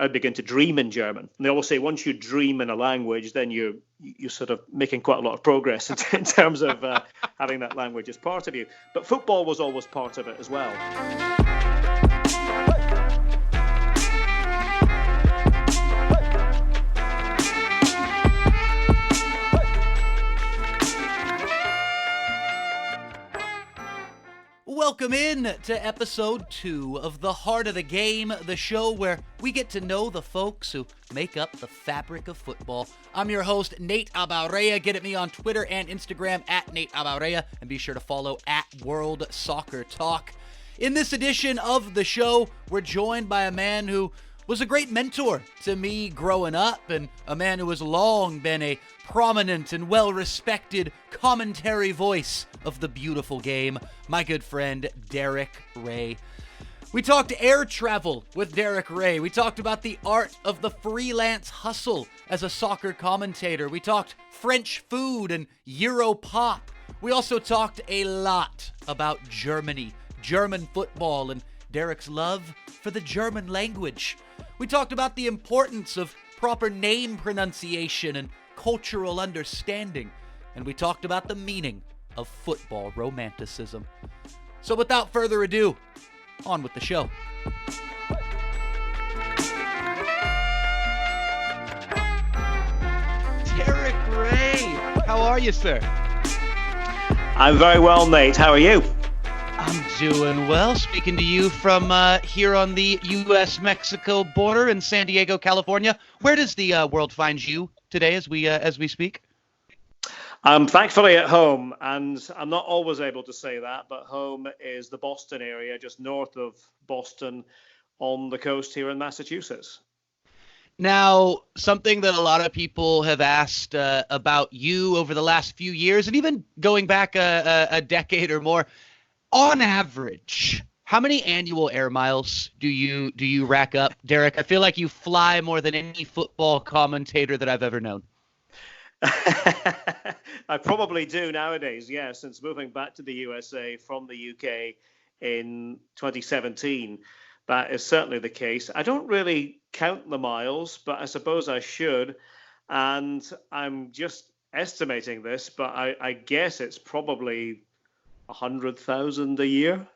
I'd begin to dream in German. And they always say once you dream in a language, then you're sort of making quite a lot of progress in terms of having that language as part of you. But football was always part of it as well. Welcome in to episode 2 of The Heart of the Game, the show where we get to know the folks who make up the fabric of football. I'm your host, Nate Abaurrea. Get at me on Twitter and Instagram at Nate Abaurrea, and be sure to follow at World Soccer Talk. In this edition of the show, we're joined by a man who was a great mentor to me growing up, and a man who has long been a prominent and well-respected commentary voice of the beautiful game, my good friend Derek Rae. We talked air travel with Derek Rae. We talked about the art of the freelance hustle as a soccer commentator. We talked French food and Euro pop. We also talked a lot about Germany, German football, and Derek's love for the German language. We talked about the importance of proper name pronunciation and cultural understanding, and we talked about the meaning of football romanticism. So without further ado, on with the show. Derek Rae, how are you, sir? I'm very well, Nate. How are you? I'm doing well. Speaking to you from here on the U.S.-Mexico border in San Diego, California. Where does the world find you today as we speak? I'm thankfully at home, and I'm not always able to say that, but home is the Boston area, just north of Boston on the coast here in Massachusetts. Now, something that a lot of people have asked about you over the last few years, and even going back a decade or more, on average, how many annual air miles do you rack up, Derek? I feel like you fly more than any football commentator that I've ever known. I probably do nowadays, yeah, since moving back to the USA from the UK in 2017. That is certainly the case. I don't really count the miles, but I suppose I should. And I'm just estimating this, but I guess it's probably 100,000 a year.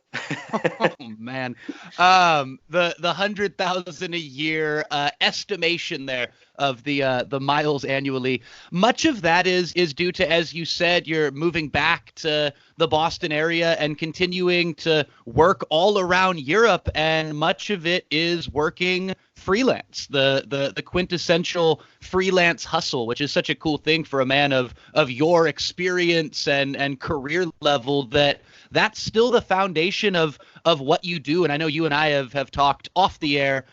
Oh man, the 100,000 a year estimation there of the miles annually. Much of that is due to, as you said, you're moving back to the Boston area and continuing to work all around Europe, and much of it is working freelance, the quintessential freelance hustle, which is such a cool thing for a man of your experience and career level. That's still the foundation of what you do. And I know you and I have talked off the air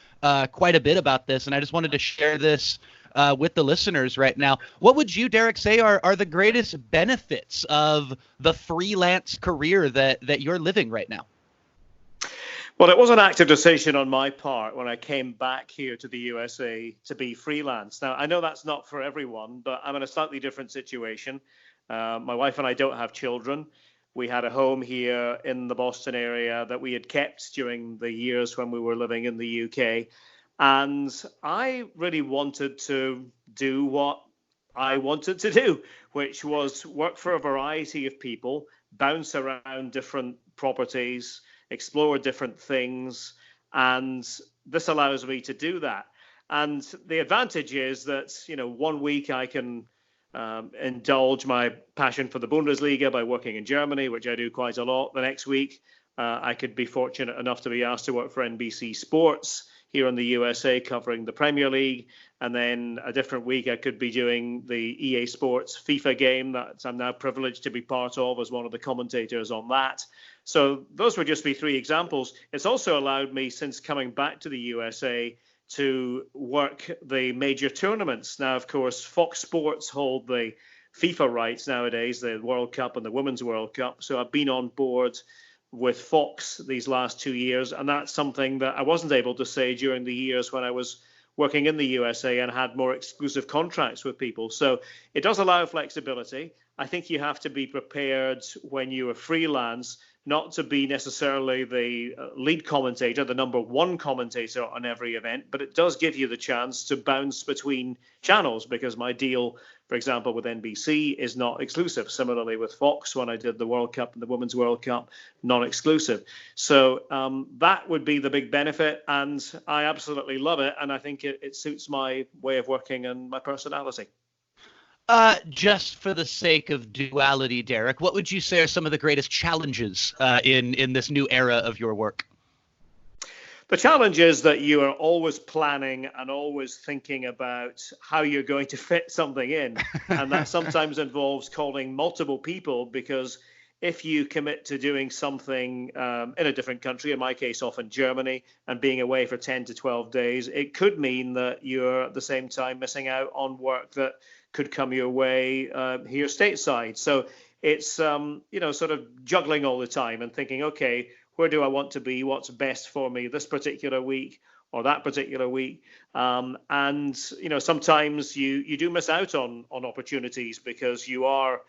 quite a bit about this, and I just wanted to share this with the listeners right now. What would you, Derek, say are the greatest benefits of the freelance career that you're living right now? Well, it was an active decision on my part when I came back here to the USA to be freelance. Now, I know that's not for everyone, but I'm in a slightly different situation. My wife and I don't have children. We had a home here in the Boston area that we had kept during the years when we were living in the UK. And I really wanted to do what I wanted to do, which was work for a variety of people, bounce around different properties, explore different things. And this allows me to do that. And the advantage is that, 1 week I can indulge my passion for the Bundesliga by working in Germany, which I do quite a lot. The next week, I could be fortunate enough to be asked to work for NBC Sports here in the USA covering the Premier League. And then a different week, I could be doing the EA Sports FIFA game that I'm now privileged to be part of as one of the commentators on that. So those would just be 3 examples. It's also allowed me, since coming back to the USA, to work the major tournaments. Now, of course, Fox Sports hold the FIFA rights nowadays, the World Cup and the Women's World Cup. So I've been on board with Fox these last 2 years, and that's something that I wasn't able to say during the years when I was working in the USA and had more exclusive contracts with people. So it does allow flexibility. I think you have to be prepared when you are freelance not to be necessarily the lead commentator, the number one commentator on every event, but it does give you the chance to bounce between channels, because my deal, for example, with NBC is not exclusive. Similarly with Fox, when I did the World Cup and the Women's World Cup, non-exclusive. So that would be the big benefit, and I absolutely love it, and I think it suits my way of working and my personality. Just for the sake of duality, Derek, what would you say are some of the greatest challenges in this new era of your work? The challenge is that you are always planning and always thinking about how you're going to fit something in. And that sometimes involves calling multiple people, because if you commit to doing something in a different country, in my case, often Germany, and being away for 10 to 12 days, it could mean that you're at the same time missing out on work that could come your way here stateside. So it's, sort of juggling all the time and thinking, okay, where do I want to be? What's best for me this particular week or that particular week? And sometimes you do miss out on opportunities because you are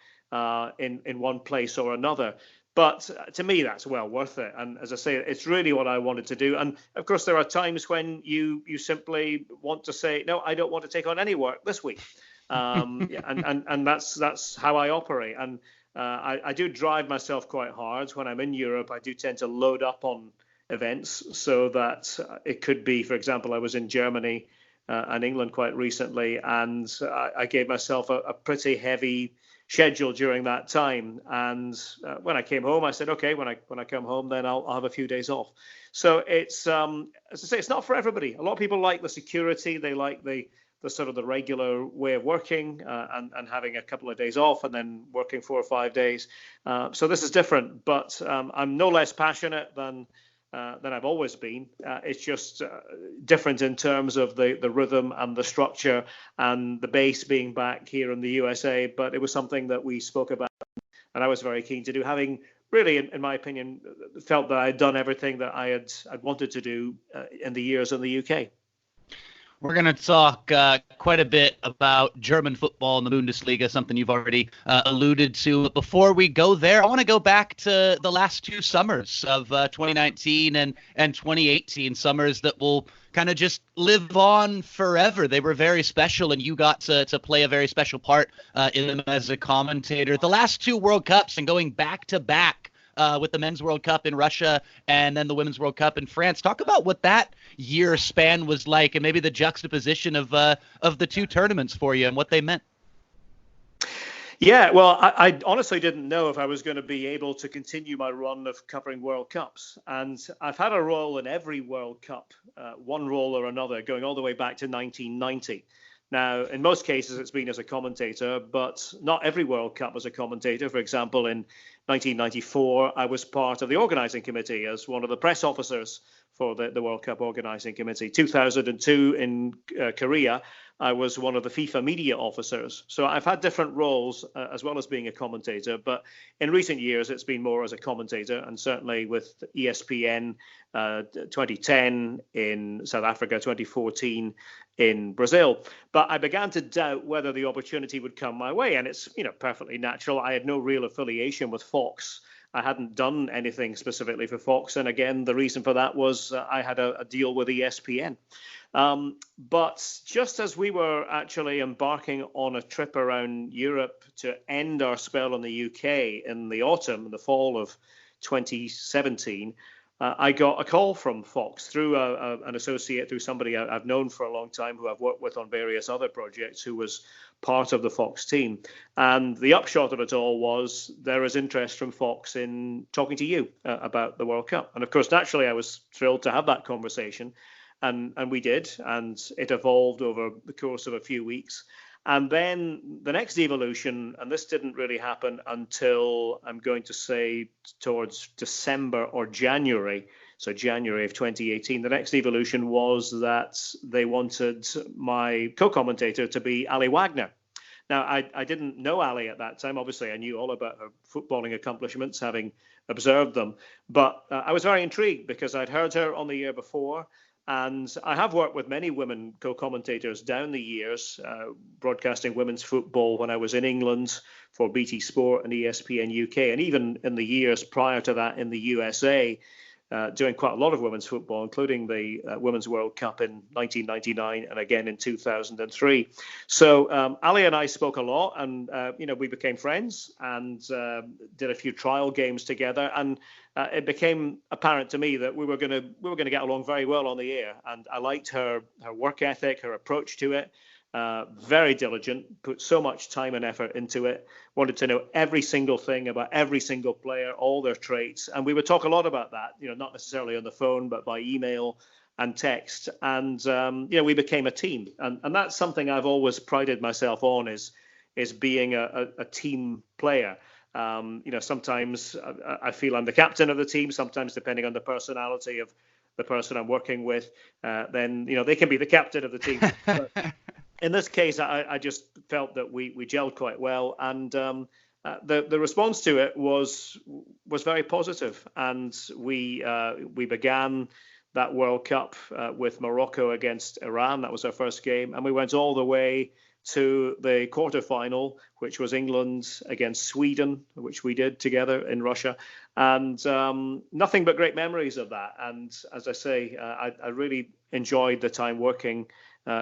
in one place or another. But to me, that's well worth it. And as I say, it's really what I wanted to do. And of course, there are times when you simply want to say, no, I don't want to take on any work this week. And that's how I operate. And I do drive myself quite hard. When I'm in Europe, I do tend to load up on events, so that it could be, for example, I was in Germany and England quite recently, and I gave myself a pretty heavy schedule during that time. And when I came home, I said, okay, when I come home, then I'll have a few days off. So it's, as I say, it's not for everybody. A lot of people like the security. They like the sort of the regular way of working and having a couple of days off and then working 4 or 5 days. So this is different, but I'm no less passionate than I've always been. It's just different in terms of the rhythm and the structure and the base being back here in the USA. But it was something that we spoke about, and I was very keen to do, having really, in my opinion, felt that I had done everything that I'd wanted to do in the years in the UK. We're going to talk quite a bit about German football and the Bundesliga, something you've already alluded to. But before we go there, I want to go back to the last 2 summers of 2019 and 2018, summers that will kind of just live on forever. They were very special, and you got to play a very special part in them as a commentator. The last 2 World Cups, and going back to back, with the Men's World Cup in Russia and then the Women's World Cup in France. Talk about what that year span was like, and maybe the juxtaposition of the 2 tournaments for you and what they meant. Yeah, well, I honestly didn't know if I was going to be able to continue my run of covering World Cups. And I've had a role in every World Cup, one role or another, going all the way back to 1990. Now, in most cases, it's been as a commentator, but not every World Cup as a commentator. For example, in 1994, I was part of the organising committee as one of the press officers for the World Cup organising committee. 2002 in Korea, I was one of the FIFA media officers. So I've had different roles as well as being a commentator. But in recent years, it's been more as a commentator, and certainly with ESPN 2010 in South Africa, 2014 in Brazil. But I began to doubt whether the opportunity would come my way. And it's, perfectly natural. I had no real affiliation with Fox. I hadn't done anything specifically for Fox. And again, the reason for that was I had a deal with ESPN. But just as we were actually embarking on a trip around Europe to end our spell in the UK in the autumn, the fall of 2017, I got a call from Fox through an associate, through somebody I've known for a long time, who I've worked with on various other projects, who was part of the Fox team. And the upshot of it all was there is interest from Fox in talking to you about the World Cup. And of course, naturally, I was thrilled to have that conversation. And we did. And it evolved over the course of a few weeks. And then the next evolution, and this didn't really happen until, I'm going to say, towards December or January, so January of 2018, the next evolution was that they wanted my co-commentator to be Ali Wagner. Now, I didn't know Ali at that time. Obviously, I knew all about her footballing accomplishments, having observed them. But I was very intrigued because I'd heard her on the year before. And I have worked with many women co-commentators down the years, broadcasting women's football when I was in England for BT Sport and ESPN UK, and even in the years prior to that in the USA, doing quite a lot of women's football, including the Women's World Cup in 1999 and again in 2003. So Ali and I spoke a lot, and we became friends and did a few trial games together, and it became apparent to me that we were going to get along very well on the air. And I liked her work ethic, her approach to it. Very diligent, put so much time and effort into it, wanted to know every single thing about every single player, all their traits. And we would talk a lot about that, not necessarily on the phone, but by email and text. And, we became a team. And that's something I've always prided myself on is being a team player. Sometimes I feel I'm the captain of the team, sometimes depending on the personality of the person I'm working with, then, they can be the captain of the team. But in this case, I just felt that we gelled quite well, and the response to it was very positive. And we began that World Cup with Morocco against Iran. That was our first game, and we went all the way to the quarterfinal, which was England against Sweden, which we did together in Russia, and nothing but great memories of that. And as I say, I really enjoyed the time working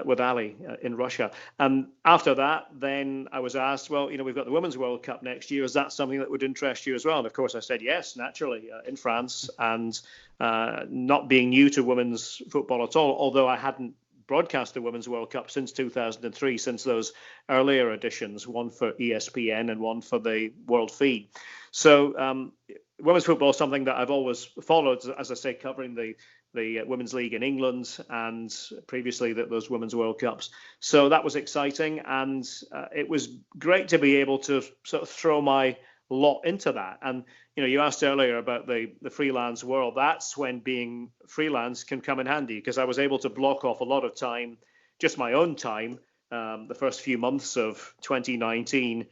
with Ali in Russia. And after that, then I was asked, well, we've got the Women's World Cup next year. Is that something that would interest you as well? And of course, I said yes, naturally, in France, and not being new to women's football at all, although I hadn't broadcast the Women's World Cup since 2003, since those earlier editions, one for ESPN and one for the World Feed. So women's football is something that I've always followed, as I say, covering the Women's League in England and previously those Women's World Cups. So that was exciting, and it was great to be able to sort of throw my lot into that. And you asked earlier about the freelance world. That's when being freelance can come in handy, because I was able to block off a lot of time, just my own time, the first few months of 2019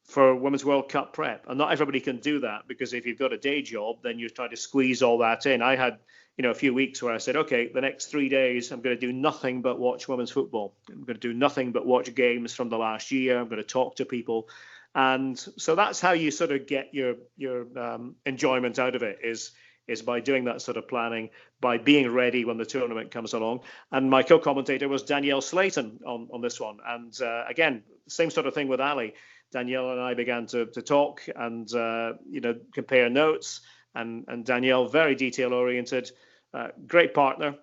for Women's World Cup prep. And not everybody can do that, because if you've got a day job, then you try to squeeze all that in. I had a few weeks where I said, okay, the next 3 days, I'm going to do nothing but watch women's football. I'm going to do nothing but watch games from the last year. I'm going to talk to people. And so that's how you sort of get your enjoyment out of it, is by doing that sort of planning, by being ready when the tournament comes along. And my co-commentator was Danielle Slayton on this one. And again, same sort of thing with Ali. Danielle and I began to talk and, compare notes. And Danielle, very detail oriented, great partner,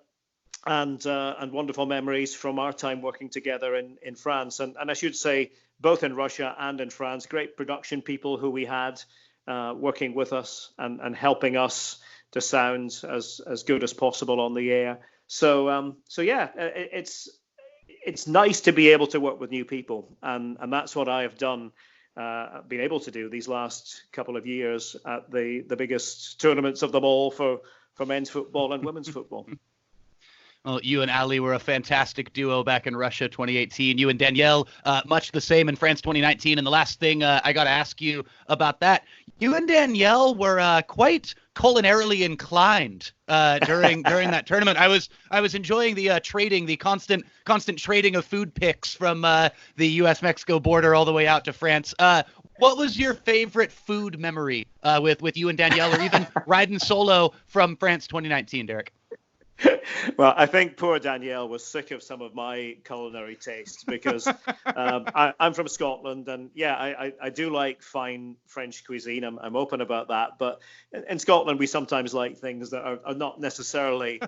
and wonderful memories from our time working together in France. And I should say, both in Russia and in France, great production people who we had working with us and helping us to sound as good as possible on the air. So yeah, it's nice to be able to work with new people, and that's what I have done. Been able to do these last couple of years at the biggest tournaments of them all for men's football and women's football. Well, you and Ali were a fantastic duo back in Russia 2018. You and Danielle, much the same in France 2019. And the last thing I got to ask you about that, you and Danielle were quite culinarily inclined during that tournament. I was enjoying the trading, the constant trading of food picks from the U.S.-Mexico border all the way out to France. What was your favorite food memory with you and Danielle, or even riding solo from France 2019, Derek? Well, I think poor Danielle was sick of some of my culinary tastes, because I'm from Scotland, and yeah, I do like fine French cuisine. I'm open about that, but in Scotland we sometimes like things that are not necessarily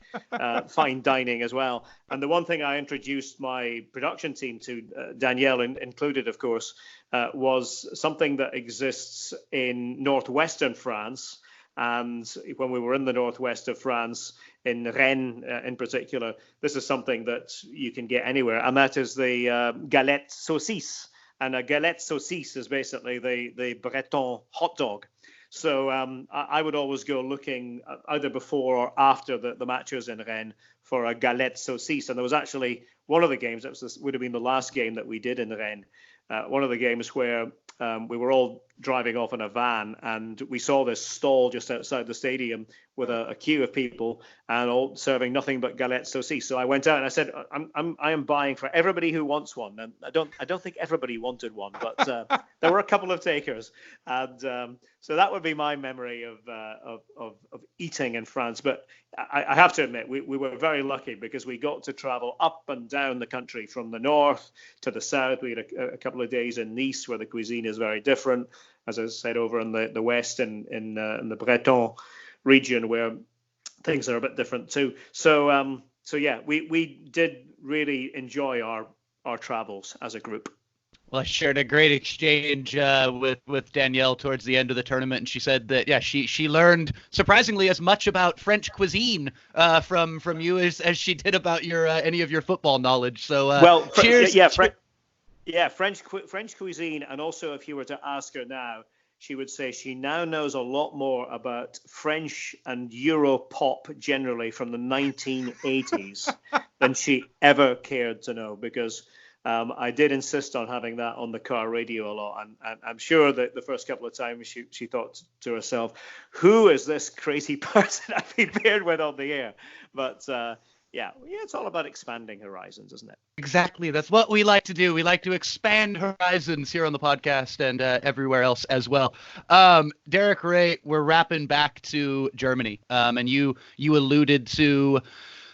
fine dining as well. And the one thing I introduced my production team to, Danielle included, of course, was something that exists in northwestern France. And when we were in the northwest of France, in Rennes in particular, this is something that you can get anywhere, and that is the galette saucisse. And a galette saucisse is basically the Breton hot dog. So I would always go looking either before or after the matches in Rennes for a galette saucisse. And there was actually one of the games, would have been the last game that we did in Rennes, one of the games where we were all driving off in a van, and we saw this stall just outside the stadium with a queue of people and all serving nothing but galettes saucisses. So I went out and I said, I am buying for everybody who wants one. And I don't think everybody wanted one, but there were a couple of takers. And so that would be my memory of eating in France. But I have to admit, we were very lucky because we got to travel up and down the country from the north to the south. We had a couple of days in Nice where the cuisine is very different. As I said, over in the west in the Breton region where things are a bit different too. So yeah, we did really enjoy our travels as a group. Well, I shared a great exchange with Danielle towards the end of the tournament, and she said that she learned surprisingly as much about French cuisine from you as she did about your any of your football knowledge. So cheers. Yeah, French cuisine, and also if you were to ask her now, she would say she now knows a lot more about French and Euro pop generally from the 1980s than she ever cared to know, because I did insist on having that on the car radio a lot, and I'm sure that the first couple of times she thought to herself, who is this crazy person I've been paired with on the air? But yeah, it's all about expanding horizons, isn't it? Exactly. That's what we like to do. We like to expand horizons here on the podcast and everywhere else as well. Derek Rae, we're wrapping back to Germany. And you alluded to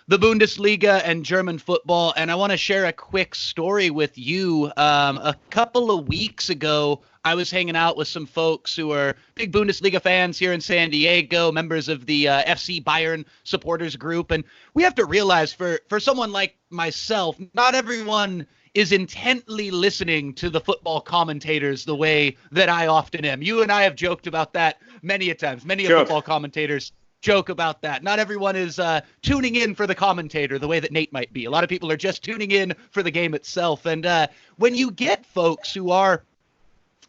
the Bundesliga and German football, and I want to share a quick story with you. A couple of weeks ago, I was hanging out with some folks who are big Bundesliga fans here in San Diego, members of the FC Bayern supporters group, and we have to realize for someone like myself, not everyone is intently listening to the football commentators the way that I often am. You and I have joked about that many a times. Many Sure. football commentators joke about that. Not everyone is tuning in for the commentator the way that Nate might be. A lot of people are just tuning in for the game itself. And when you get folks who are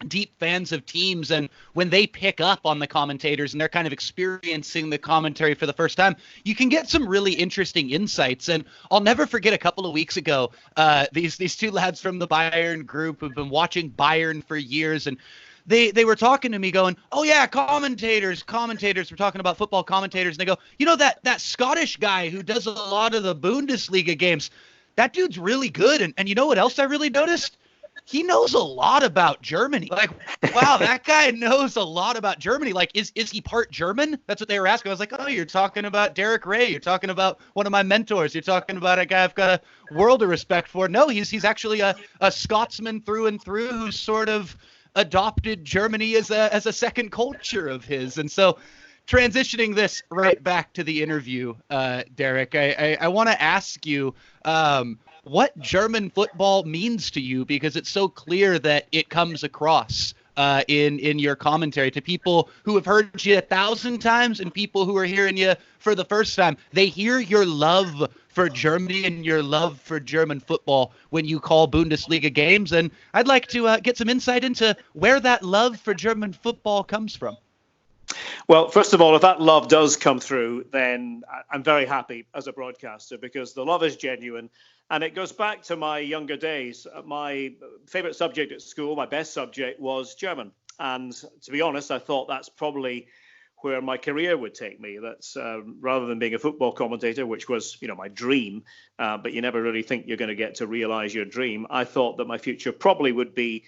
deep fans of teams, and when they pick up on the commentators and they're kind of experiencing the commentary for the first time, you can get some really interesting insights. And I'll never forget a couple of weeks ago, these two lads from the Bayern group who've been watching Bayern for years, and they were talking to me going, oh yeah, commentators, we're talking about football commentators. And they go, you know, that Scottish guy who does a lot of the Bundesliga games, that dude's really good. And you know what else I really noticed? He knows a lot about Germany. Like, wow, that guy knows a lot about Germany. Like, is he part German? That's what they were asking. I was like, oh, you're talking about Derek Rae. You're talking about one of my mentors. You're talking about a guy I've got a world of respect for. No, he's actually a Scotsman through and through who's sort of adopted Germany as a second culture of his. And so transitioning this right back to the interview, Derek, I want to ask you what German football means to you, because it's so clear that it comes across in your commentary to people who have heard you 1,000 times and people who are hearing you for the first time. They hear your love for Germany and your love for German football when you call Bundesliga games. And I'd like to get some insight into where that love for German football comes from. Well, first of all, if that love does come through, then I'm very happy as a broadcaster, because the love is genuine. And it goes back to my younger days. My favorite subject at school, my best subject, was German. And to be honest, I thought that's probably where my career would take me. That's rather than being a football commentator, which was, my dream, but you never really think you're going to get to realize your dream. I thought that my future probably would be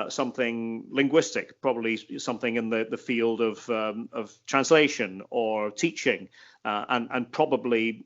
something linguistic, probably something in the field of translation or teaching, and probably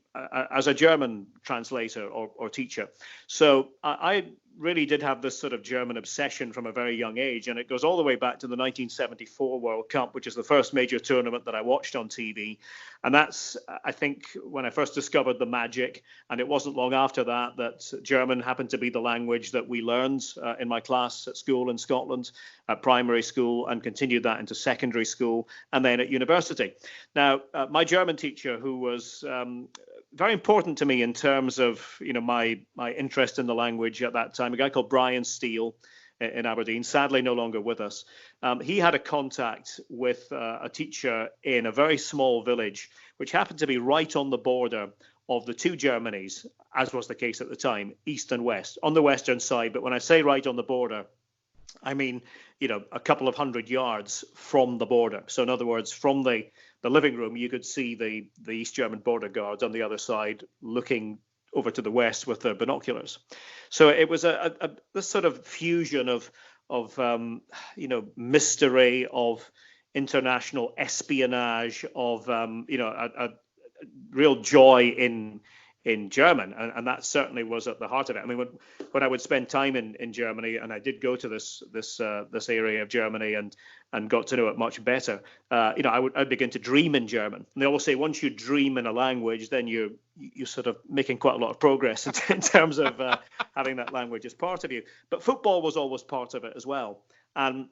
as a German translator or teacher. So I really did have this sort of German obsession from a very young age, and it goes all the way back to the 1974 World Cup, which is the first major tournament that I watched on TV. And that's, I think, when I first discovered the magic. And it wasn't long after that German happened to be the language that we learned in my class at school in Scotland, at primary school, and continued that into secondary school and then at university. Now, my German teacher, who was very important to me in terms of my interest in the language at that time, a guy called Brian Steele in Aberdeen, sadly no longer with us. He had a contact with a teacher in a very small village, which happened to be right on the border of the two Germanys, as was the case at the time, East and West, on the western side. But when I say right on the border, I mean, a couple of 100 yards from the border. So in other words, from the living room, you could see the East German border guards on the other side looking over to the west with their binoculars. So it was this sort of fusion of mystery, of international espionage, of a real joy in German, and that certainly was at the heart of it. I mean, when I would spend time in Germany, and I did go to this area of Germany and got to know it much better, I'd begin to dream in German. And they always say once you dream in a language, then you're sort of making quite a lot of progress in terms of having that language as part of you. But football was always part of it as well. And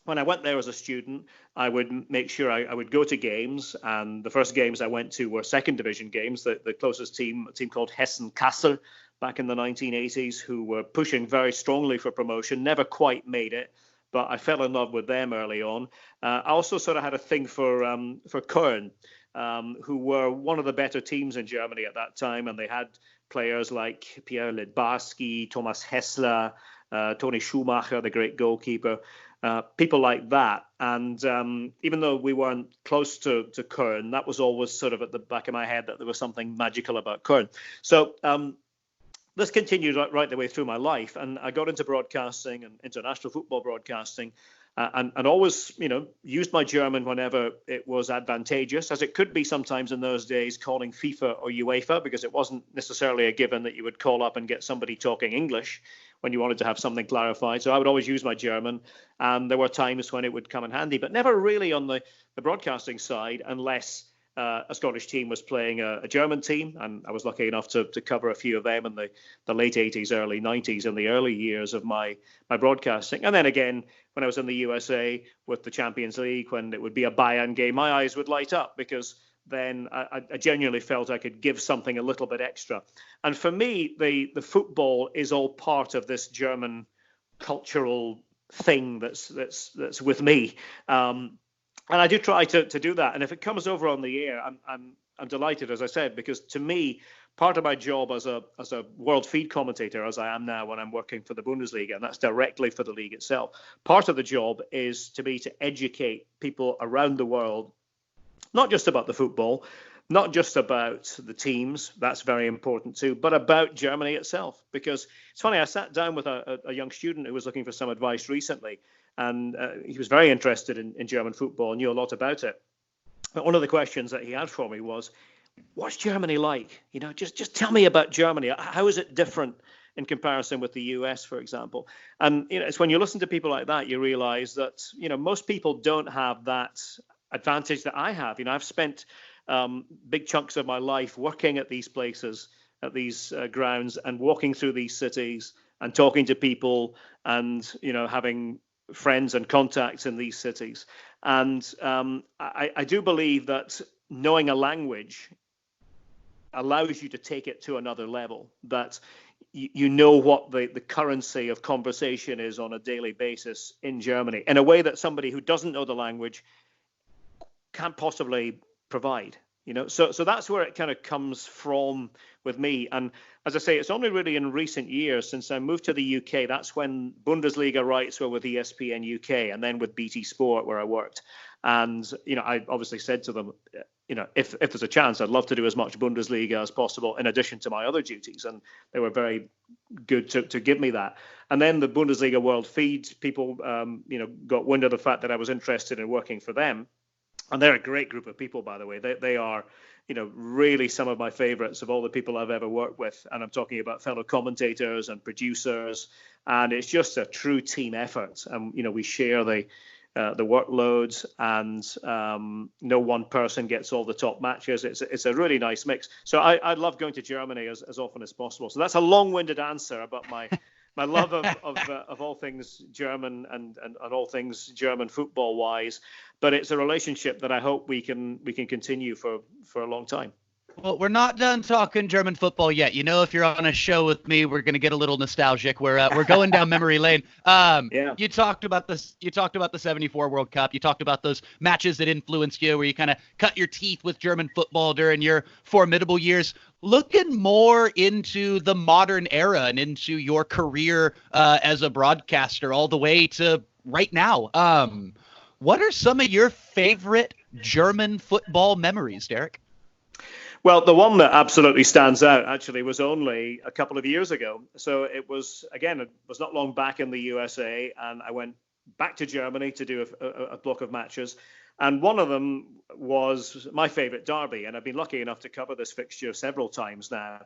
when I went there as a student, I would make sure I would go to games, and the first games I went to were second division games. The closest team, a team called Hessen Kassel, back in the 1980s, who were pushing very strongly for promotion, never quite made it, but I fell in love with them early on. I also sort of had a thing for Köln, who were one of the better teams in Germany at that time, and they had players like Pierre Lidbarski, Thomas Hessler, Toni Schumacher, the great goalkeeper. People like that. And even though we weren't close to Köln, that was always sort of at the back of my head that there was something magical about Köln. So this continued right the way through my life. And I got into broadcasting and international football broadcasting, and always, used my German whenever it was advantageous, as it could be sometimes in those days calling FIFA or UEFA, because it wasn't necessarily a given that you would call up and get somebody talking English when you wanted to have something clarified. So I would always use my German, and there were times when it would come in handy, but never really on the broadcasting side, unless a Scottish team was playing a German team, and I was lucky enough to cover a few of them in the late 80s, early 90s, in the early years of my broadcasting. And then again, when I was in the USA with the Champions League, when it would be a Bayern game, my eyes would light up, because then I genuinely felt I could give something a little bit extra. And for me, the football is all part of this German cultural thing that's with me. And I do try to do that. And if it comes over on the air, I'm delighted, as I said, because to me, part of my job as a world feed commentator, as I am now when I'm working for the Bundesliga, and that's directly for the league itself, part of the job is to educate people around the world, not just about the football, not just about the teams, that's very important too, but about Germany itself. Because it's funny, I sat down with a young student who was looking for some advice recently, and he was very interested in German football, knew a lot about it. But one of the questions that he had for me was, what's Germany like? Just tell me about Germany. How is it different in comparison with the US, for example? And it's when you listen to people like that, you realize that most people don't have that advantage that I have. I've spent big chunks of my life working at these places, at these grounds, and walking through these cities and talking to people, and having friends and contacts in these cities. And I do believe that knowing a language allows you to take it to another level, that you know what the currency of conversation is on a daily basis in Germany, in a way that somebody who doesn't know the language can't possibly provide. So that's where it kind of comes from with me. And as I say, it's only really in recent years, since I moved to the UK, that's when Bundesliga rights were with ESPN UK, and then with BT Sport, where I worked. And I obviously said to them, if there's a chance, I'd love to do as much Bundesliga as possible in addition to my other duties. And they were very good to give me that. And then the Bundesliga World Feed people, got wind of the fact that I was interested in working for them. And they're a great group of people, by the way. They are, really some of my favorites of all the people I've ever worked with. And I'm talking about fellow commentators and producers. And it's just a true team effort. And, we share the workloads, and no one person gets all the top matches. It's a really nice mix. So I love going to Germany as often as possible. So that's a long-winded answer about my love of all things German and all things German football wise, but it's a relationship that I hope we can continue for a long time. Well, we're not done talking German football yet. If you're on a show with me, we're going to get a little nostalgic. We're going down memory lane. Yeah. You talked about this. You talked about the '74 World Cup. You talked about those matches that influenced you, where you kind of cut your teeth with German football during your formidable years. looking more into the modern era and into your career as a broadcaster all the way to right now. What are some of your favorite German football memories, Derek? Well, the one that absolutely stands out actually was only a couple of years ago. So it was not long back in the USA, and I went back to Germany to do a block of matches. And one of them was my favorite derby. And I've been lucky enough to cover this fixture several times now,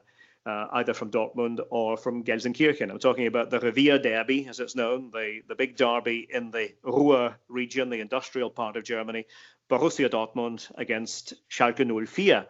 either from Dortmund or from Gelsenkirchen. I'm talking about the Revier Derby, as it's known, the big derby in the Ruhr region, the industrial part of Germany, Borussia Dortmund against Schalke 04.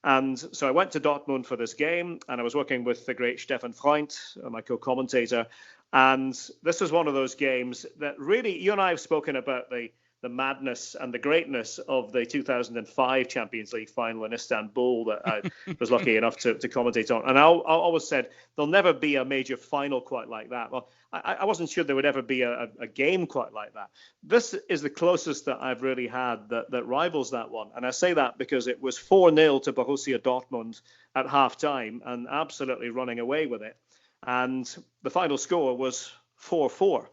And so I went to Dortmund for this game, and I was working with the great Stefan Freund, my co-commentator. And this was one of those games that really, you and I have spoken about the madness and the greatness of the 2005 Champions League final in Istanbul that I was lucky enough to commentate on. And I always said there'll never be a major final quite like that. Well, I wasn't sure there would ever be a game quite like that. This is the closest that I've really had that rivals that one. And I say that because it was 4-0 to Borussia Dortmund at half-time and absolutely running away with it. And the final score was 4-4.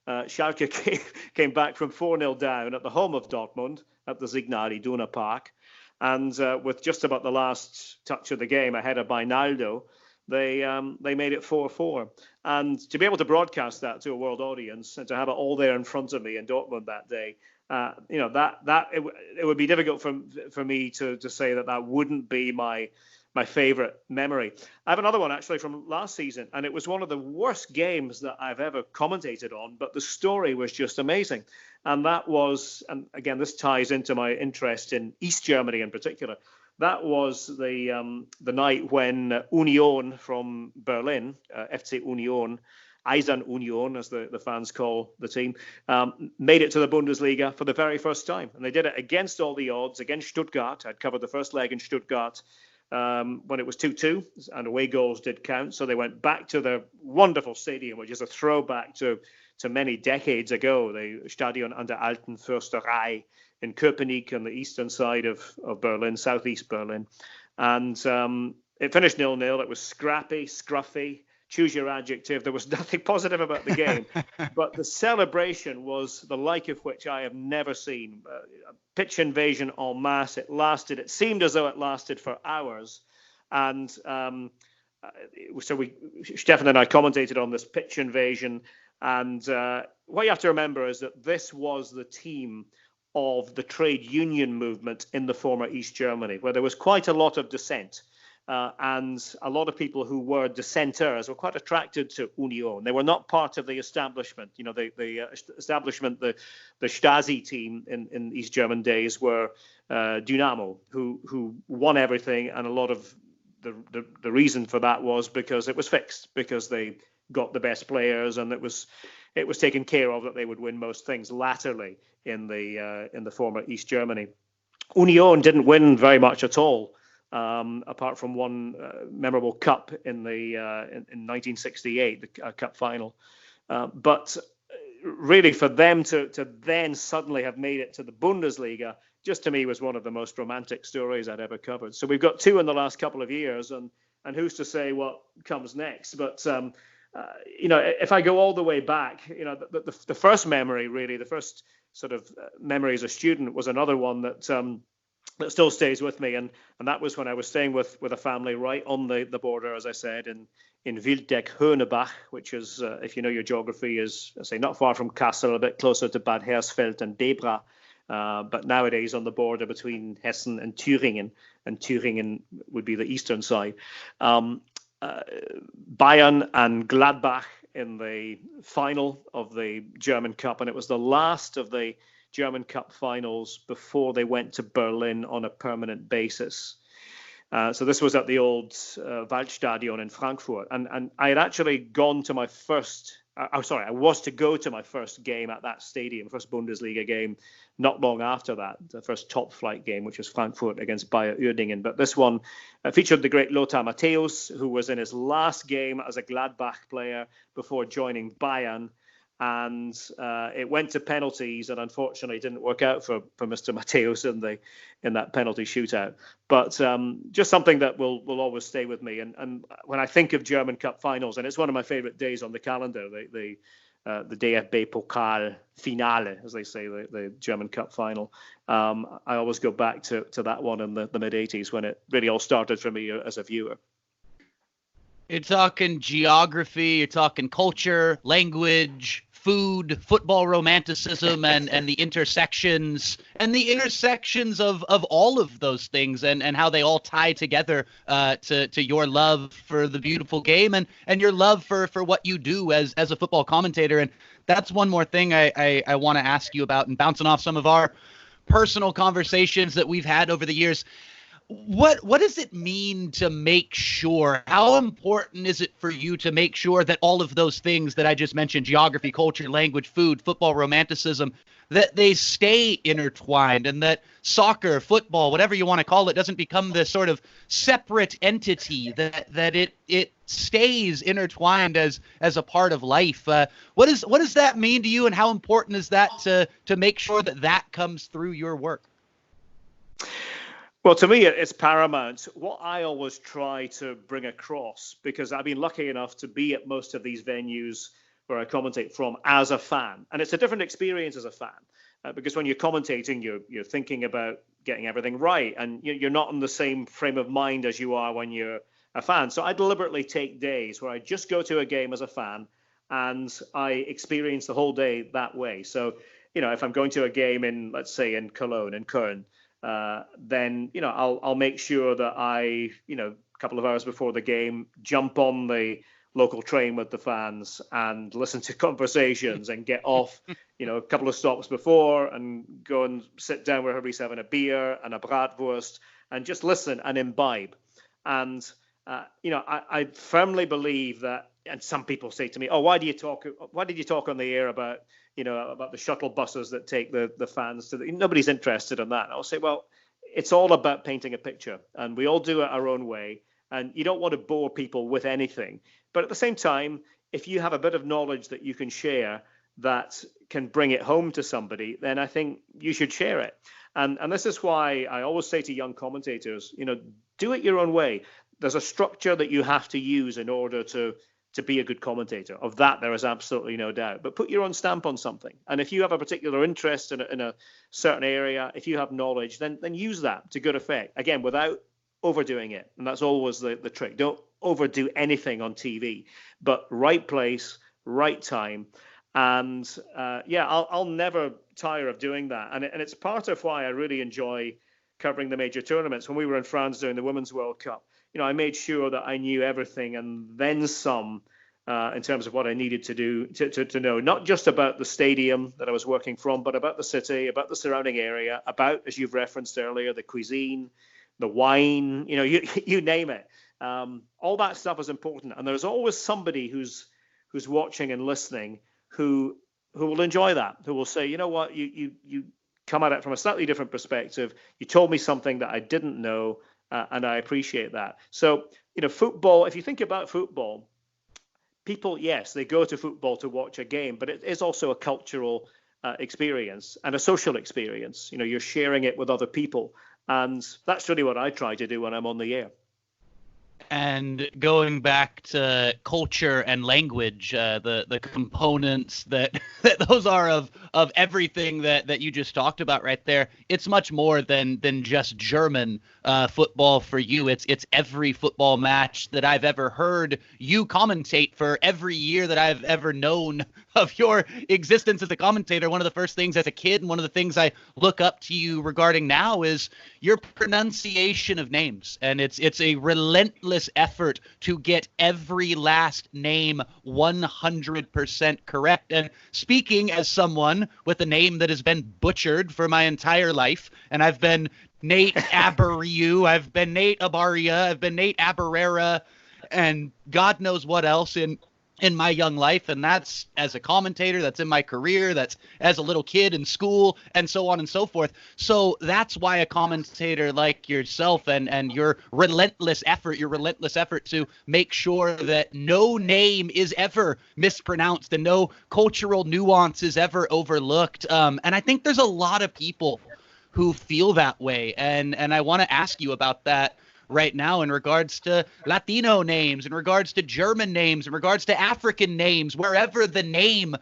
Schalke came back from 4-0 down at the home of Dortmund at the Signal Iduna Park. And with just about the last touch of the game, a header by Naldo, they made it 4-4. And to be able to broadcast that to a world audience and to have it all there in front of me in Dortmund that day, it would be difficult for me to say that wouldn't be my favorite memory. I have another one actually from last season, and it was one of the worst games that I've ever commentated on, but the story was just amazing. And that was, and again, this ties into my interest in East Germany in particular. That was the night when Union from Berlin, FC Union, Eisern Union, as the fans call the team, made it to the Bundesliga for the very first time. And they did it against all the odds, against Stuttgart. I'd covered the first leg in Stuttgart when it was 2-2, and away goals did count. So they went back to their wonderful stadium, which is a throwback to many decades ago, the Stadion an der Alten Försterei in Köpenick on the eastern side of Berlin, southeast Berlin. And it finished 0-0. It was scrappy, scruffy, choose your adjective. There was nothing positive about the game. But the celebration was the like of which I have never seen. Pitch invasion en masse. It seemed as though it lasted for hours. And so Stefan and I commentated on this pitch invasion. And what you have to remember is that this was the team of the trade union movement in the former East Germany, where there was quite a lot of dissent. And a lot of people who were dissenters were quite attracted to Union. They were not part of the establishment. You know, the establishment, the Stasi team in East German days were Dynamo, who won everything. And a lot of the reason for that was because it was fixed, because they got the best players, and it was taken care of that they would win most things latterly in the former East Germany. Union didn't win very much at all. Apart from one memorable cup in 1968, the cup final. But really, for them to then suddenly have made it to the Bundesliga, just to me was one of the most romantic stories I'd ever covered. So we've got two in the last couple of years, and who's to say what comes next? But if I go all the way back, the first memory, really, the first sort of memory as a student was another one that still stays with me, and that was when I was staying with a family right on the border, as I said, in Wildeck-Höhnebach, which is, if you know your geography, is, I say, not far from Kassel, a bit closer to Bad Hersfeld and Debra, but nowadays on the border between Hessen and Thüringen would be the eastern side. Bayern and Gladbach in the final of the German Cup, and it was the last of the German Cup finals before they went to Berlin on a permanent basis. So this was at the old Waldstadion in Frankfurt. And I had actually gone to my first, I was to go to my first game at that stadium, first Bundesliga game, not long after that, the first top flight game, which was Frankfurt against Bayer Uerdingen. But this one featured the great Lothar Matthäus, who was in his last game as a Gladbach player before joining Bayern. and it went to penalties, and unfortunately, it didn't work out for Mr. Mateos in that penalty shootout. But just something that will always stay with me. And when I think of German Cup finals, and it's one of my favorite days on the calendar, the DFB Pokal Finale, as they say, the German Cup final. I always go back to that one in the mid '80s when it really all started for me as a viewer. You're talking geography, you're talking culture, language, food, football romanticism, and the intersections of all of those things and how they all tie together to your love for the beautiful game and your love for what you do as a football commentator. And that's one more thing I want to ask you about, and bouncing off some of our personal conversations that we've had over the years. What does it mean to make sure? How important is it for you to make sure that all of those things that I just mentioned, geography, culture, language, food, football, romanticism, that they stay intertwined, and that soccer, football, whatever you want to call it, doesn't become this sort of separate entity, that it stays intertwined as a part of life? What does that mean to you, and how important is that to make sure that comes through your work? Well, to me, it's paramount. What I always try to bring across, because I've been lucky enough to be at most of these venues where I commentate from as a fan, and it's a different experience as a fan, because when you're commentating, you're thinking about getting everything right, and you're not in the same frame of mind as you are when you're a fan. So I deliberately take days where I just go to a game as a fan, and I experience the whole day that way. So, if I'm going to a game in, let's say, in Cologne, in Köln, then I'll make sure that I a couple of hours before the game jump on the local train with the fans and listen to conversations and get off a couple of stops before and go and sit down where everybody's having a beer and a bratwurst and just listen and imbibe. And I firmly believe that. And some people say to me, "Oh, why did you talk on the air about the shuttle buses that take the fans to nobody's interested in that?" And I'll say, well, it's all about painting a picture, and we all do it our own way, and you don't want to bore people with anything. But at the same time, if you have a bit of knowledge that you can share that can bring it home to somebody, then I think you should share it. And this is why I always say to young commentators, do it your own way. There's a structure that you have to use in order to be a good commentator. Of that, there is absolutely no doubt. But put your own stamp on something. And if you have a particular interest in a certain area, if you have knowledge, then use that to good effect. Again, without overdoing it. And that's always the trick. Don't overdo anything on TV, but right place, right time. And I'll never tire of doing that. And it's part of why I really enjoy covering the major tournaments. When we were in France during the Women's World Cup, I made sure that I knew everything and then some in terms of what I needed to do to know, not just about the stadium that I was working from, but about the city, about the surrounding area, about, as you've referenced earlier, the cuisine, the wine, you name it. All that stuff is important. And there's always somebody who's watching and listening who will enjoy that, who will say, you know what, you come at it from a slightly different perspective. You told me something that I didn't know. And I appreciate that. So, football, if you think about football, people, yes, they go to football to watch a game, but it is also a cultural experience and a social experience. You're sharing it with other people. And that's really what I try to do when I'm on the air. And going back to culture and language, the components that those are of everything that you just talked about right there, it's much more than just German football for you. It's every football match that I've ever heard you commentate for every year that I've ever known of your existence as a commentator. One of the first things as a kid, and one of the things I look up to you regarding now, is your pronunciation of names. And it's a relentless effort to get every last name 100% correct. And speaking as someone with a name that has been butchered for my entire life, and I've been Nate Abaurrea, I've been Nate Abaurrea, I've been Nate Abaurrea, and God knows what else in in my young life, and that's as a commentator, that's in my career, that's as a little kid in school, and so on and so forth. So that's why a commentator like yourself and your relentless effort to make sure that no name is ever mispronounced and no cultural nuance is ever overlooked. And I think there's a lot of people who feel that way, and I want to ask you about that right now in regards to Latino names, in regards to German names, in regards to African names, wherever the name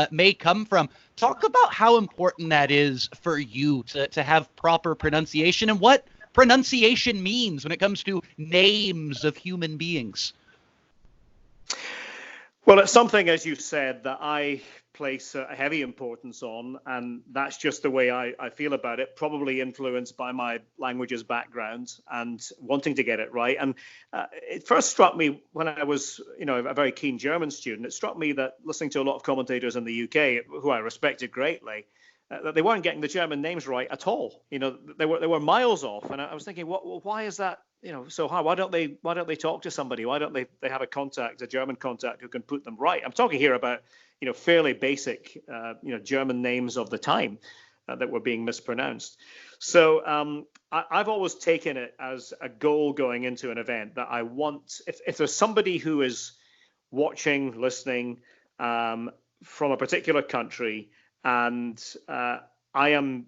may come from. Talk about how important that is for you to have proper pronunciation and what pronunciation means when it comes to names of human beings. Well, it's something, as you said, that I place a heavy importance on, and that's just the way I feel about it, probably influenced by my language's background and wanting to get it right. And it first struck me when I was, a very keen German student. It struck me that listening to a lot of commentators in the UK, who I respected greatly, that they weren't getting the German names right at all. They were miles off, and I was thinking, why is that? So hard. Why don't they talk to somebody? Why don't they have a German contact who can put them right? I'm talking here about fairly basic German names of the time that were being mispronounced. So I've always taken it as a goal going into an event that I want. If there's somebody who is watching, listening from a particular country, and I am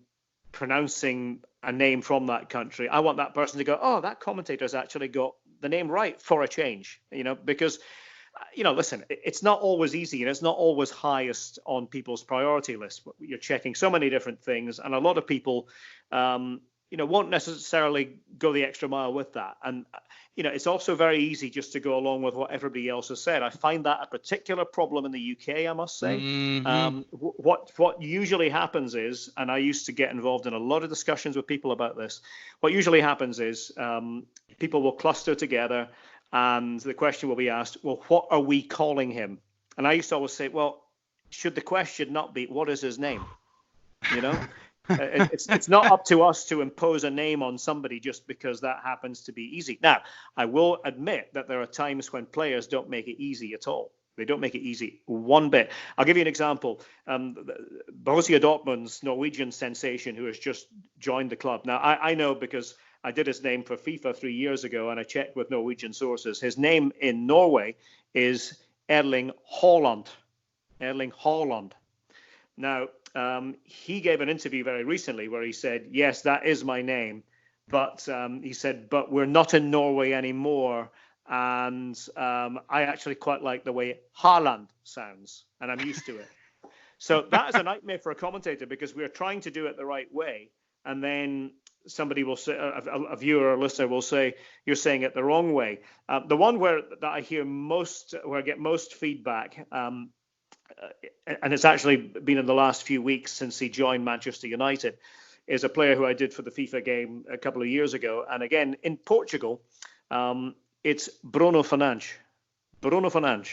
pronouncing a name from that country, I want that person to go, oh, that commentator's actually got the name right for a change, because, listen, it's not always easy, and it's not always highest on people's priority list. You're checking so many different things, and a lot of people, won't necessarily go the extra mile with that. And, it's also very easy just to go along with what everybody else has said. I find that a particular problem in the UK, I must say. Mm-hmm. What usually happens is, and I used to get involved in a lot of discussions with people about this, what usually happens is people will cluster together, and the question will be asked, well, what are we calling him? And I used to always say, well, should the question not be, what is his name? It's not up to us to impose a name on somebody just because that happens to be easy. Now, I will admit that there are times when players don't make it easy at all. They don't make it easy one bit. I'll give you an example. Borussia Dortmund's Norwegian sensation, who has just joined the club. Now, I know because I did his name for FIFA 3 years ago, and I checked with Norwegian sources. His name in Norway is Erling Haaland. Erling Haaland. Now, he gave an interview very recently where he said, yes, that is my name. But he said, but we're not in Norway anymore. And I actually quite like the way Haaland sounds, and I'm used to it. So that is a nightmare for a commentator, because we're trying to do it the right way. And then somebody will say, a viewer or listener will say, you're saying it the wrong way. The one that I hear most, where I get most feedback, and it's actually been in the last few weeks since he joined Manchester United, is a player who I did for the FIFA game a couple of years ago. And again, in Portugal, it's Bruno Fernandes. Bruno Fernandes.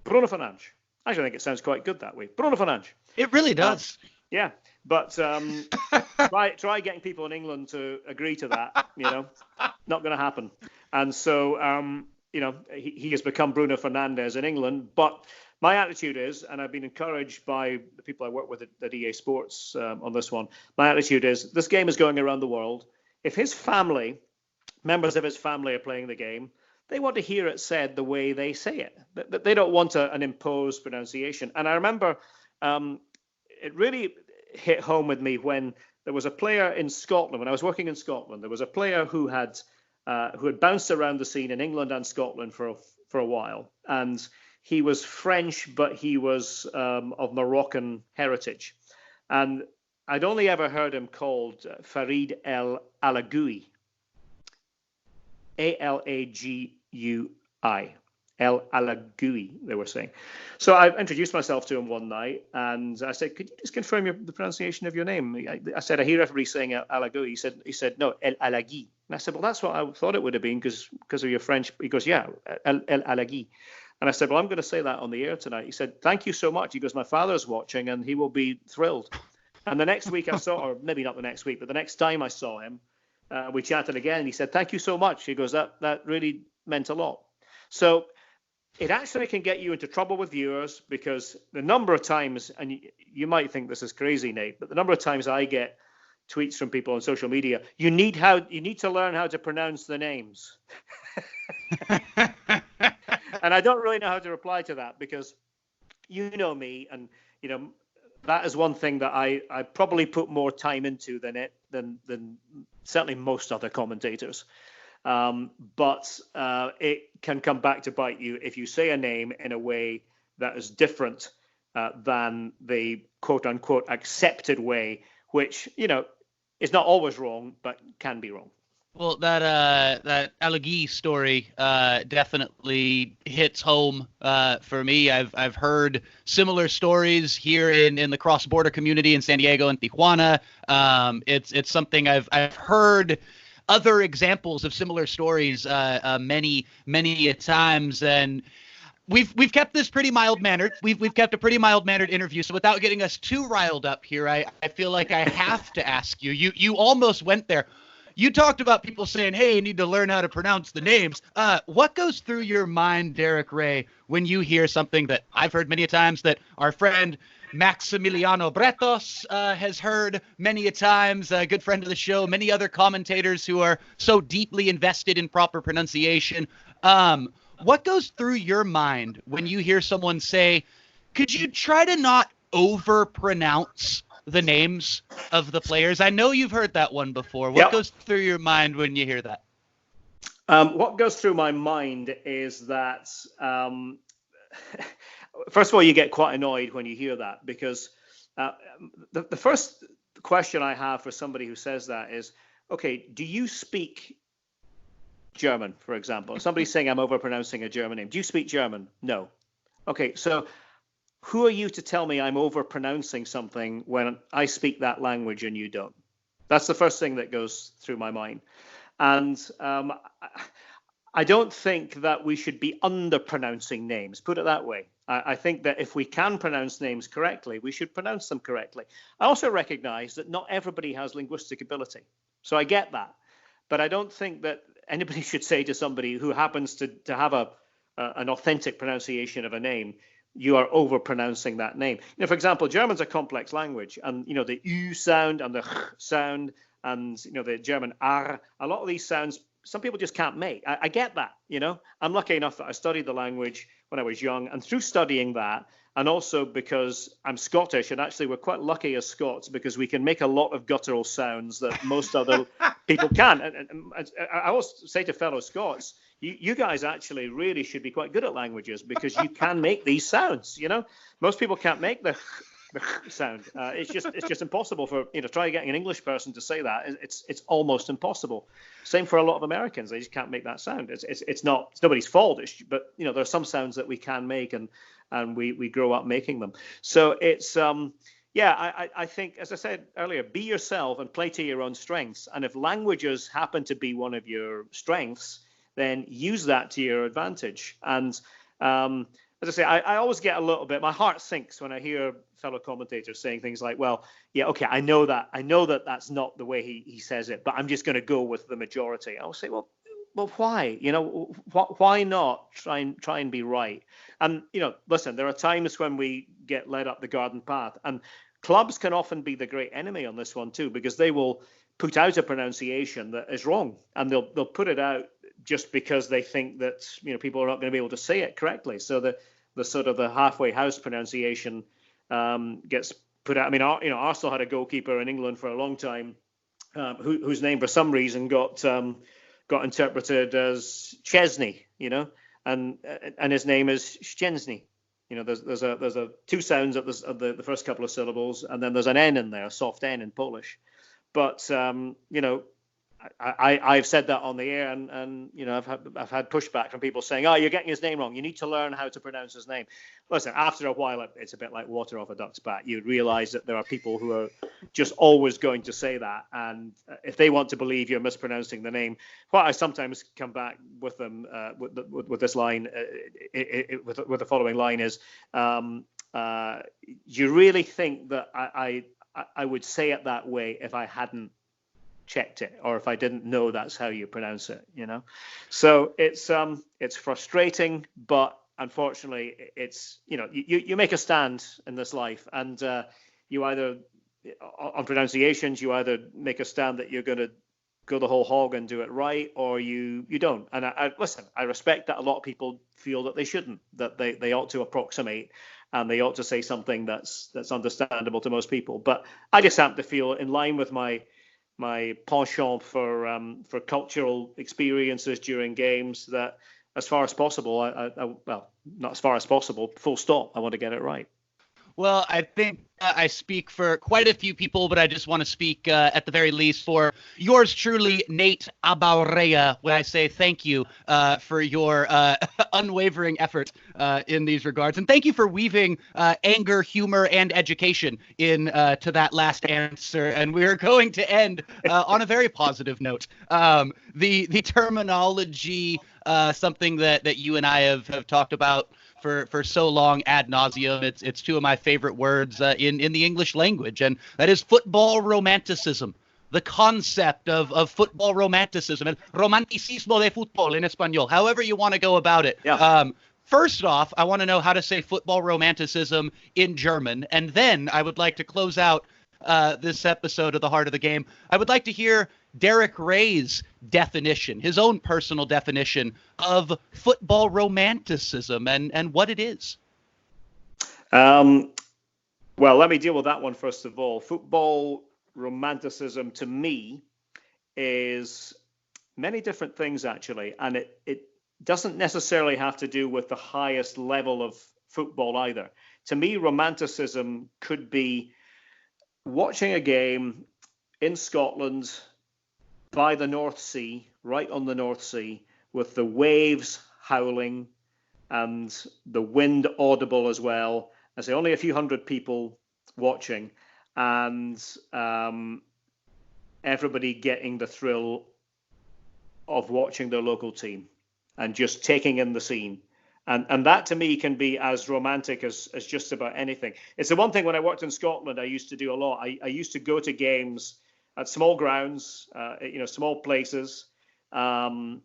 Bruno Fernandes. Actually, I think it sounds quite good that way. Bruno Fernandes. It really does. Yeah, but try getting people in England to agree to that. Not going to happen. And so, he has become Bruno Fernandes in England. But my attitude is, and I've been encouraged by the people I work with at EA Sports on this one, my attitude is, this game is going around the world. If members of his family are playing the game, they want to hear it said the way they say it. They don't want an imposed pronunciation. And I remember it really hit home with me when there was a player in Scotland. When I was working in Scotland, there was a player who had bounced around the scene in England and Scotland for a while. And he was French, but he was of Moroccan heritage. And I'd only ever heard him called Farid El Alagoui. Alagoui. El Alagoui, they were saying. So I introduced myself to him one night, and I said, could you just confirm the pronunciation of your name? I said, I hear everybody saying El Alagoui. He said, no, El Alagui. And I said, well, that's what I thought it would have been because of your French. He goes, yeah, El Alagui. And I said, well, I'm going to say that on the air tonight. He said, thank you so much. He goes, my father's watching and he will be thrilled. And the next week I saw, or maybe not the next week, but the next time I saw him, we chatted again. And he said, thank you so much. He goes, that really meant a lot. So it actually can get you into trouble with viewers, because the number of times, and you might think this is crazy, Nate, but the number of times I get tweets from people on social media, you need to learn how to pronounce the names. And I don't really know how to reply to that, because you know me, and that is one thing that I probably put more time into than certainly most other commentators. But it can come back to bite you if you say a name in a way that is different than the quote unquote accepted way, which is not always wrong, but can be wrong. Well, that Alleghi story definitely hits home for me. I've heard similar stories here in the cross-border community in San Diego and Tijuana. It's something I've heard other examples of similar stories many a times, and we've kept this pretty mild-mannered. We've kept a pretty mild-mannered interview, so without getting us too riled up here, I feel like I have to ask you. You almost went there. You talked about people saying, hey, you need to learn how to pronounce the names. What goes through your mind, Derek Rae, when you hear something that I've heard many times, that our friend Maximiliano Bretos has heard many a times, a good friend of the show, many other commentators who are so deeply invested in proper pronunciation? What goes through your mind when you hear someone say, could you try to not overpronounce the names of the players? I know you've heard that one before. What goes through your mind when you hear that? What goes through my mind is that, first of all, you get quite annoyed when you hear that, because the first question I have for somebody who says that is, okay, do you speak German, for example? Somebody's saying I'm overpronouncing a German name. Do you speak German? No. Okay, so who are you to tell me I'm overpronouncing something when I speak that language and you don't? That's the first thing that goes through my mind. And I don't think that we should be underpronouncing names, put it that way. I think that if we can pronounce names correctly, we should pronounce them correctly. I also recognize that not everybody has linguistic ability. So I get that. But I don't think that anybody should say to somebody who happens to have an authentic pronunciation of a name, you are overpronouncing that name. For example, German's a complex language, and the U sound and the H sound and the German R, a lot of these sounds some people just can't make. I get that. I'm lucky enough that I studied the language when I was young, and through studying that, and also because I'm Scottish, and actually we're quite lucky as Scots because we can make a lot of guttural sounds that most other people can. And I always say to fellow Scots, you guys actually really should be quite good at languages, because you can make these sounds. Most people can't make the sound. It's just impossible for try getting an English person to say that. It's almost impossible. Same for a lot of Americans. They just can't make that sound. It's nobody's fault. But there are some sounds that we can make, and we grow up making them. So it's I think, as I said earlier, be yourself and play to your own strengths. And if languages happen to be one of your strengths, then use that to your advantage. And as I say, I always get a little bit, my heart sinks when I hear fellow commentators saying things like, well, yeah, okay, I know that that's not the way he says it, but I'm just going to go with the majority. I'll say, well, why? Why not try and be right? And, listen, there are times when we get led up the garden path, and clubs can often be the great enemy on this one too, because they will put out a pronunciation that is wrong, and they'll put it out just because they think that people are not going to be able to say it correctly. So the sort of the halfway house pronunciation gets put out. I mean, Arsenal had a goalkeeper in England for a long time whose name for some reason got interpreted as Chesney, and his name is Szczęsny. There's a two sounds of the first couple of syllables, and then there's an N in there, a soft N in Polish. But I've said that on the air, and I've had pushback from people saying, "Oh, you're getting his name wrong. You need to learn how to pronounce his name." Listen, after a while, it's a bit like water off a duck's back. You realise that there are people who are just always going to say that, and if they want to believe you're mispronouncing the name, what I sometimes come back with them with this line, with the following line is, "You really think that I would say it that way if I hadn't checked it, or if I didn't know that's how you pronounce it?" So it's frustrating, but unfortunately, it's, you make a stand in this life, and you either, on pronunciations, you either make a stand that you're going to go the whole hog and do it right, or you don't. And I respect that a lot of people feel that they shouldn't, that they ought to approximate, and they ought to say something that's understandable to most people. But I just happen to feel, in line with my penchant for cultural experiences during games, that as far as possible, well, not as far as possible, full stop, I want to get it right. Well, I think I speak for quite a few people, but I just want to speak at the very least for yours truly, Nate Abaurrea, when I say thank you for your unwavering effort in these regards. And thank you for weaving anger, humor, and education in to that last answer. And we're going to end on a very positive note. The terminology, something that you and I have talked about for so long ad nauseum. It's two of my favorite words in the English language, and that is football romanticism. The concept of football romanticism, and romanticismo de fútbol in español, however you want to go about it. Yeah. First off, I want to know how to say football romanticism in German, and then I would like to close out this episode of The Heart of the Game. I would like to hear Derek Rae's definition, his own personal definition of football romanticism and what it is. Well, let me deal with that one first of all. Football romanticism to me is many different things, actually, and it doesn't necessarily have to do with the highest level of football either. To me, romanticism could be watching a game in Scotland by the North Sea, right on the North Sea, with the waves howling and the wind audible as well. I say only a few hundred people watching, and everybody getting the thrill of watching their local team and just taking in the scene. And that to me can be as romantic as just about anything. It's the one thing when I worked in Scotland I used to do a lot. I used to go to games at small grounds, small places, when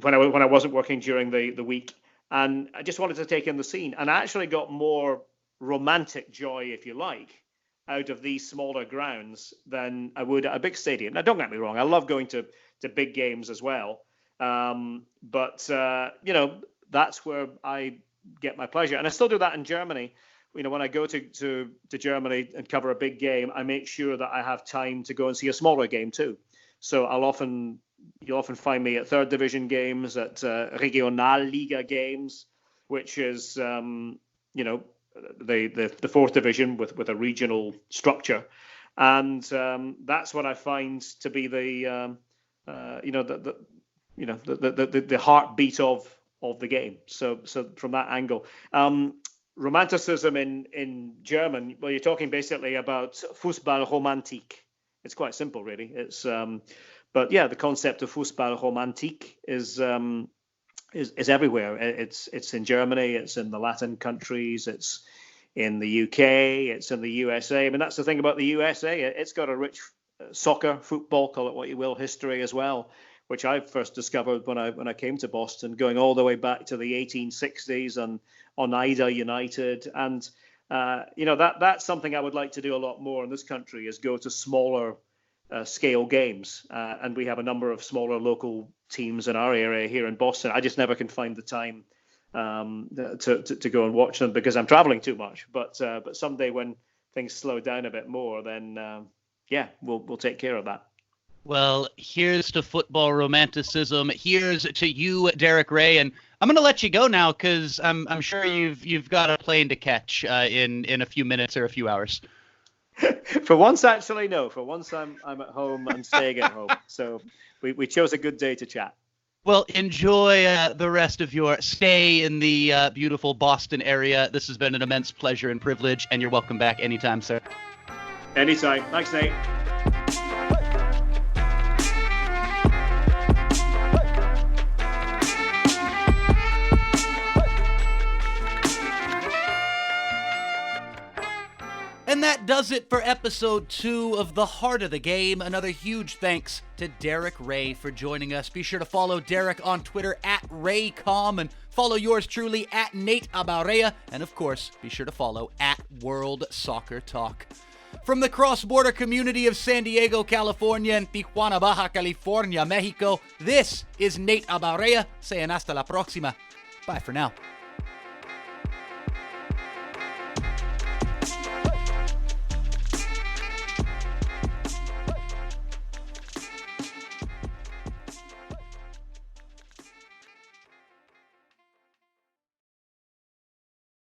I wasn't working during the week. And I just wanted to take in the scene. And I actually got more romantic joy, if you like, out of these smaller grounds than I would at a big stadium. Now, don't get me wrong. I love going to big games as well. But that's where I get my pleasure. And I still do that in Germany. When I go to Germany and cover a big game, I make sure that I have time to go and see a smaller game too. So you'll often find me at third division games, at Regionalliga games, which is the fourth division with a regional structure, and that's what I find to be the heartbeat of the game. So from that angle, romanticism in German, well, you're talking basically about Fußballromantik. It's quite simple, really. It's but yeah, the concept of Fußballromantik is everywhere. It's in Germany, it's in the Latin countries, it's in the UK, it's in the USA. I mean, that's the thing about the USA. It's got a rich soccer, football, call it what you will, history as well, which I first discovered when I came to Boston, going all the way back to the 1860s and Oneida United. And that's something I would like to do a lot more in this country, is go to smaller scale games. And we have a number of smaller local teams in our area here in Boston. I just never can find the time to go and watch them because I'm traveling too much. But someday when things slow down a bit more, then we'll take care of that. Well, here's to football romanticism. Here's to you, Derek Rae, and I'm going to let you go now because I'm sure you've got a plane to catch in a few minutes or a few hours. For once, actually, no. For once, I'm at home and staying at home. So we chose a good day to chat. Well, enjoy the rest of your stay in the beautiful Boston area. This has been an immense pleasure and privilege, and you're welcome back anytime, sir. Anytime. Thanks, Nate. And that does it for episode 2 of The Heart of the Game. Another huge thanks to Derek Rae for joining us. Be sure to follow Derek on Twitter @RayCom and follow yours truly @Nate Abaurrea. And of course, be sure to follow @WorldSoccerTalk. From the cross-border community of San Diego, California and Tijuana, Baja California, Mexico, this is Nate Abaurrea saying hasta la próxima. Bye for now.